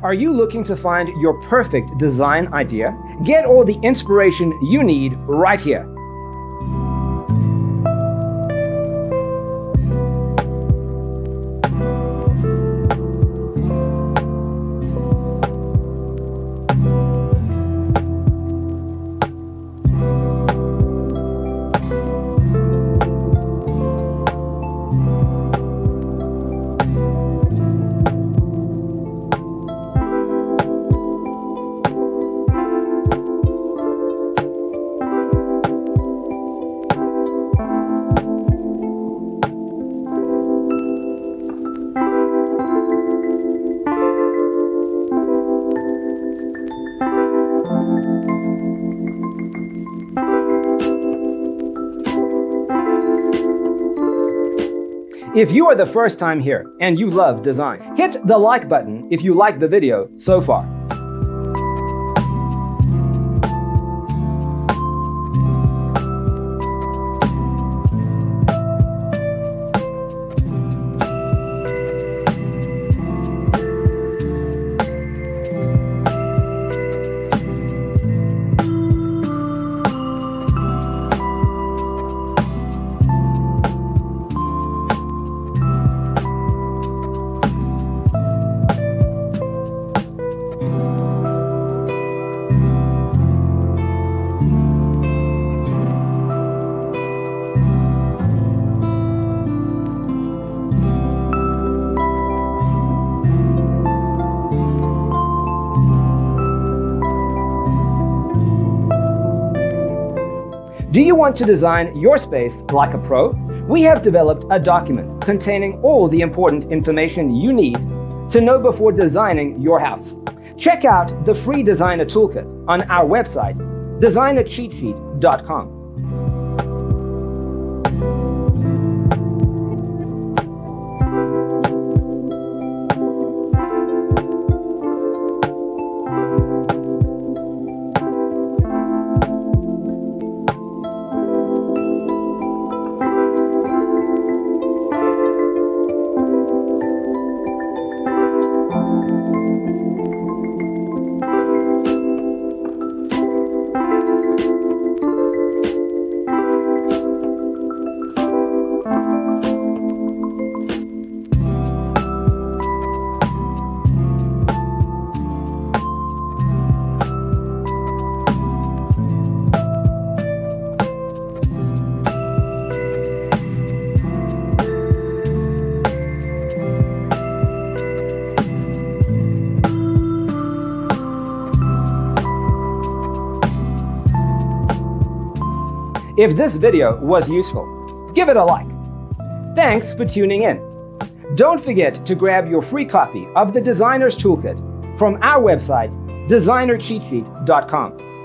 Are you looking to find your perfect design idea? Get all the inspiration you need right here. If you are the first time here and you love design, hit the like button if you like the video so far. Do you want to design your space like a pro? We have developed a document containing all the important information you need to know before designing your house. Check out the free designer toolkit on our website, designercheatsheet.com. If this video was useful, give it a like. Thanks for tuning in. Don't forget to grab your free copy of the Designer's Toolkit from our website, designercheatsheet.com.